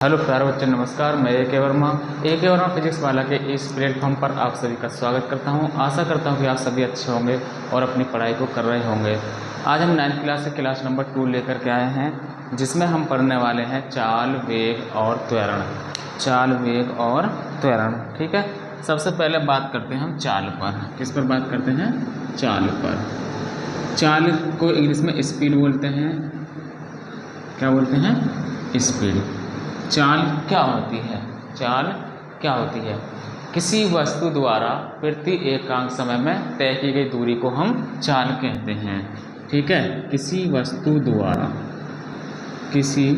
Hello प्यारे बच्चों, नमस्कार। मैं ए के वर्मा फिजिक्स वाला के इस प्लेटफॉर्म पर आप सभी का स्वागत करता हूं। आशा करता हूं कि आप सभी अच्छे होंगे और अपनी पढ़ाई को कर रहे होंगे। आज हम 9th क्लास से क्लास नंबर 2 लेकर के आए हैं, जिसमें हम पढ़ने वाले हैं चाल, वेग और त्वरण। चाल, वेग और त्वरण, ठीक है। सबसे पहले बात करते हैं हम चाल पर। किस पर बात करते हैं? चाल पर। चाल को इंग्लिश में स्पीड बोलते हैं। क्या बोलते हैं? स्पीड। चाल क्या होती है? चाल क्या होती है? किसी वस्तु द्वारा प्रति एकांक समय में तय की गई दूरी को हम चाल कहते हैं, ठीक है। किसी वस्तु द्वारा प्रति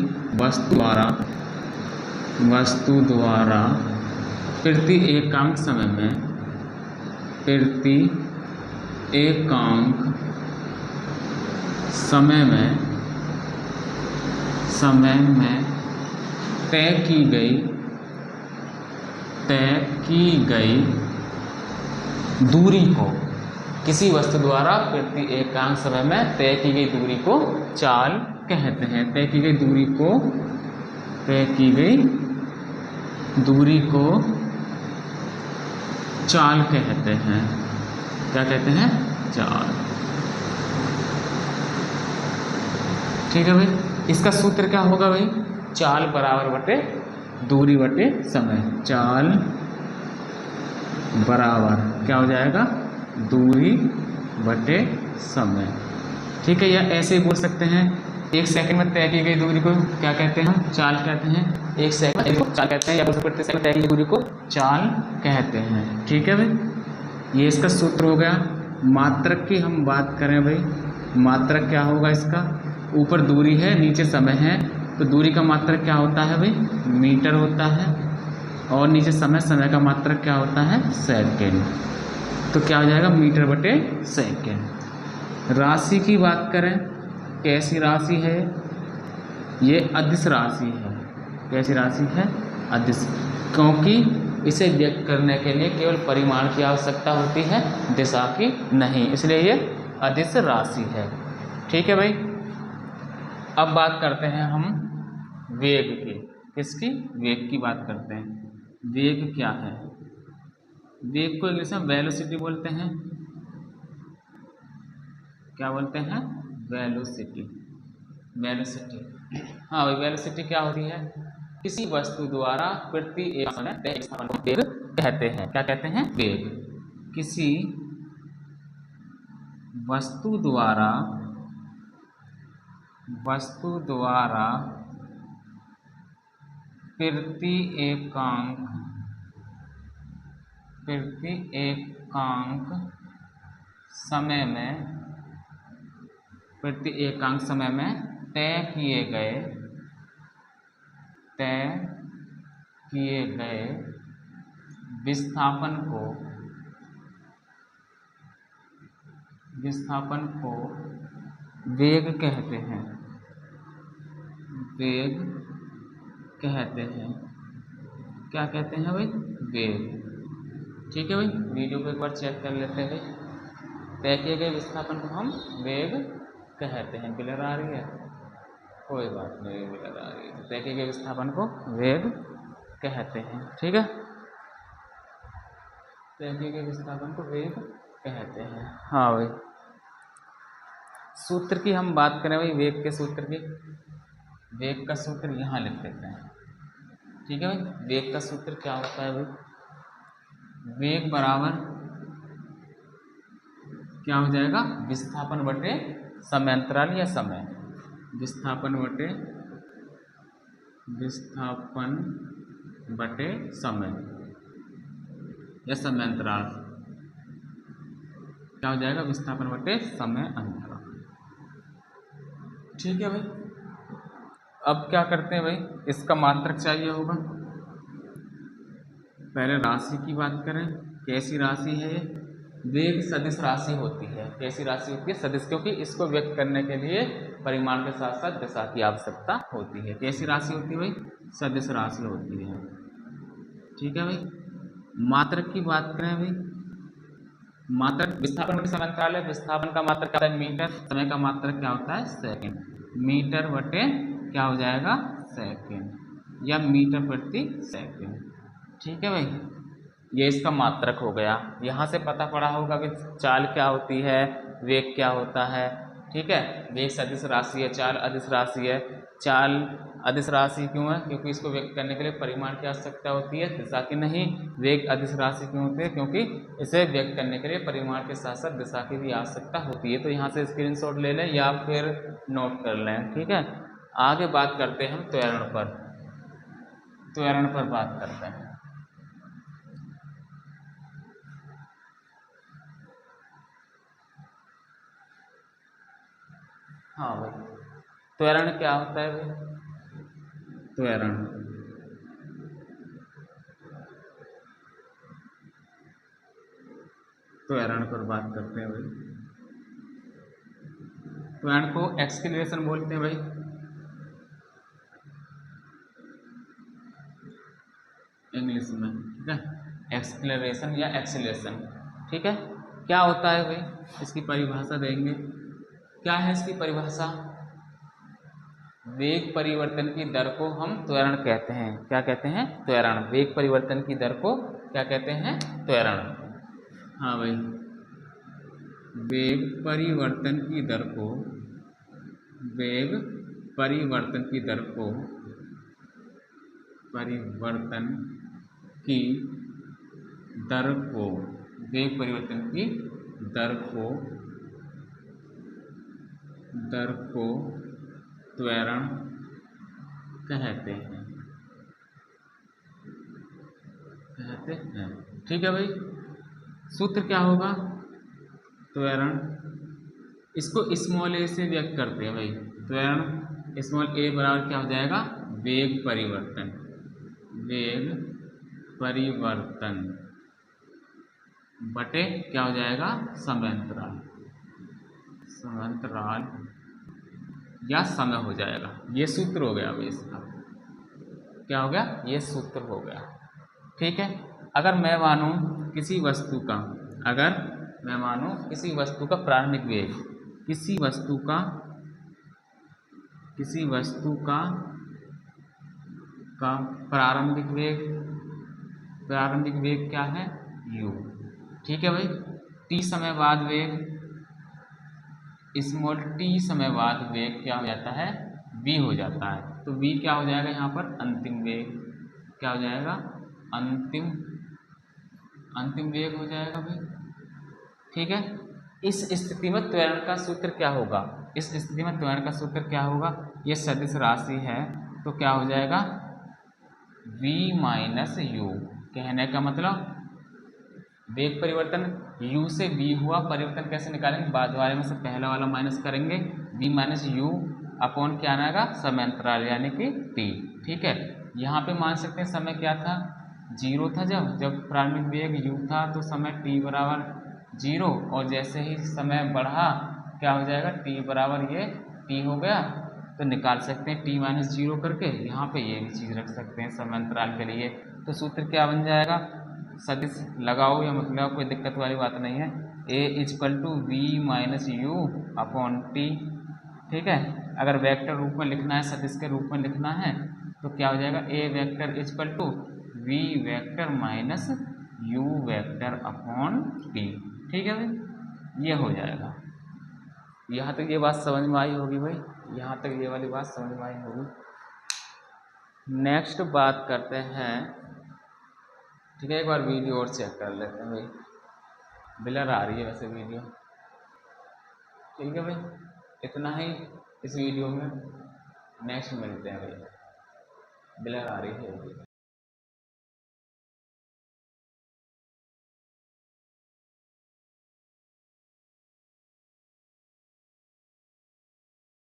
एकांक समय में तय की गई दूरी को, किसी वस्तु द्वारा प्रति एकांक समय में तय की गई दूरी को चाल कहते हैं। तय की गई दूरी को चाल कहते हैं। क्या कहते हैं? चाल, ठीक है भाई। इसका सूत्र क्या होगा भाई? चाल बराबर बटे दूरी बटे समय। चाल बराबर क्या हो जाएगा? दूरी बटे समय, ठीक है। या ऐसे ही बोल सकते हैं, 1 सेकंड में तय की गई दूरी को क्या कहते हैं? हम चाल कहते हैं। 1 सेकंड को चाल कहते हैं, या प्रति सेकंड तय की गई दूरी को चाल कहते हैं, ठीक है भाई। ये इसका सूत्र हो गया। मात्रक की हम बात करें भाई, मात्रक क्या होगा इसका? ऊपर दूरी है, नीचे समय है, तो दूरी का मात्रक क्या होता है भाई? मीटर होता है। और नीचे समय का मात्रक क्या होता है? सेकंड। तो क्या हो जाएगा? मीटर बटे सेकंड। राशि की बात करें, कैसी राशि है? ये अदिश राशि है। कैसी राशि है? अदिश। क्योंकि इसे व्यक्त करने के लिए केवल परिमाण की आवश्यकता होती है, दिशा की नहीं, इसलिए ये अदिश राशि है, ठीक है भाई। अब बात करते हैं हम वेग की। किसकी? वेग की बात करते हैं। वेग क्या है? वेग को इंग्लिश में वेलोसिटी बोलते हैं। क्या बोलते हैं? वेलोसिटी। हाँ भाई, वेलोसिटी क्या होती है? किसी वस्तु द्वारा प्रति एक समय तय स्थान को वेग कहते हैं। क्या कहते हैं? वेग। किसी वस्तु द्वारा प्रति एकांक समय में तय किए गए विस्थापन को वेग कहते हैं। क्या कहते हैं भाई? वेग, ठीक है भाई। वीडियो को एक बार चेक कर लेते हैं भाई। तय किए गए विस्थापन को हम वेग कहते हैं। बिलर आ रही है? कोई बात नहीं, बिलर आ रही है। तय किए गए विस्थापन को वेग कहते हैं, ठीक है। तय किए गए विस्थापन को वेग कहते हैं, हाँ भाई। सूत्र की हम बात करें भाई, वेग के सूत्र की। वेग का सूत्र यहाँ लिख देते हैं, ठीक है भाई। वेग का सूत्र क्या होता है भाई? वेग बराबर क्या हो जाएगा? विस्थापन बटे समय अंतराल या समय। विस्थापन बटे समय या समय अंतराल। क्या हो जाएगा? विस्थापन बटे समय अंतराल, ठीक है भाई। अब क्या करते हैं भाई? इसका मात्रक चाहिए होगा। पहले राशि की बात करें। कैसी राशि है? वेग सदिश राशि होती है। कैसी राशि होती है? सदिश, क्योंकि इसको व्यक्त करने के लिए परिमाण के साथ साथ दिशा की आवश्यकता होती है। कैसी राशि होती है भाई? सदिश राशि होती है, ठीक है भाई। मात्रक की बात करें भाई, मात्रक विस्थापन बटे समय अंतराल है। विस्थापन का मात्रक क्या है? मीटर। समय का मात्रक क्या होता है? सेकंड। मीटर बटे क्या हो जाएगा? सेकंड, या मीटर प्रति सेकंड। ठीक है भाई, ये इसका मात्रक हो गया। यहाँ से पता पड़ा होगा कि चाल क्या होती है, वेग क्या होता है। ठीक है, वेग सदिश राशि है, चाल अदिश राशि है। चाल अदिश राशि क्यों है? क्योंकि इसको व्यक्त करने के लिए परिमाण की आवश्यकता होती है, दिशा की नहीं। वेग अदिश राशि क्यों होती है? क्योंकि इसे व्यक्त करने के लिए परिमाण के साथ साथ दिशा की भी आवश्यकता होती है। तो यहाँ से स्क्रीनशॉट ले लें या फिर नोट कर लें। ठीक है, आगे बात करते हैं हम त्वरण पर। त्वरण पर बात करते हैं। हाँ भाई, त्वरण क्या होता है भाई? त्वरण त्वरण पर बात करते हैं भाई। त्वरण को एक्सीलरेशन बोलते हैं भाई। इंग्लिश में, ठीक है, एक्सीलरेशन या एक्सीलरेशन। ठीक है, क्या होता है भाई? इसकी परिभाषा देंगे। क्या है इसकी परिभाषा? वेग परिवर्तन की दर को हम त्वरण कहते हैं। क्या कहते हैं? त्वरण। वेग परिवर्तन की दर को क्या कहते हैं? त्वरण। हाँ भाई, वेग परिवर्तन की दर को, वेग परिवर्तन की दर को, परिवर्तन की दर को, वेग परिवर्तन की दर को, दर को त्वरण कहते हैं, कहते हैं। ठीक है भाई, सूत्र क्या होगा? त्वरण, इसको स्मॉल ए से व्यक्त करते हैं भाई। त्वरण स्मॉल ए बराबर क्या हो जाएगा? वेग परिवर्तन, वेग परिवर्तन बटे क्या हो जाएगा? समयांतराल, समयांतराल या समय हो जाएगा। ये सूत्र हो गया भाई इसका। क्या हो गया? ये सूत्र हो गया। ठीक है, अगर मैं मानूं किसी वस्तु का, अगर मैं मानूं किसी वस्तु का प्रारंभिक वेग, किसी वस्तु का, किसी वस्तु का प्रारंभिक वेग, प्रारंभिक वेग क्या है? u। ठीक है भाई, t समय बाद वेग, स्मॉल t समय बाद वेग क्या हो जाता है? v हो जाता है। तो v क्या हो जाएगा यहाँ पर? अंतिम वेग। क्या हो जाएगा? अंतिम, अंतिम वेग हो जाएगा भाई। ठीक है, इस स्थिति में त्वरण का सूत्र क्या होगा? इस स्थिति में त्वरण का सूत्र क्या होगा? ये सदिश राशि है, तो क्या हो जाएगा? v minus you. कहने का मतलब वेग परिवर्तन u से v हुआ, परिवर्तन कैसे निकालेंगे? बाद वाले में से पहला वाला माइनस करेंगे, v माइनस यू अपॉन क्या आएगा? समयांतराल यानी कि t। ठीक है, यहाँ पे मान सकते हैं समय क्या था? जीरो था। जब प्रारंभिक वेग u था तो समय t बराबर जीरो, और जैसे ही समय बढ़ा क्या हो जाएगा? t बराबर ये t हो गया। तो निकाल सकते हैं t माइनस जीरो करके, यहाँ पे ये भी चीज़ रख सकते हैं समयांतराल के लिए। तो सूत्र क्या बन जाएगा? सदिश लगाओ या मत लगाओ, कोई दिक्कत वाली बात नहीं है। a is equal to v minus u upon t. ठीक है, अगर वेक्टर रूप में लिखना है, सदिश के रूप में लिखना है, तो क्या हो जाएगा? a vector is equal to v vector minus u vector upon t. ठीक है भाई, ये हो जाएगा। यहाँ तक ये बात समझ में आई होगी भाई, यहाँ तक ये वाली बात समझ में आई होगी। नेक्स्ट बात करते हैं। ठीक है, एक बार वीडियो और चेक कर लेते हैं भाई, ब्लर आ रही है वैसे वीडियो। ठीक है भाई, इतना ही इस वीडियो में। नेक्स्ट मिलते हैं भाई, ब्लर आ रही है।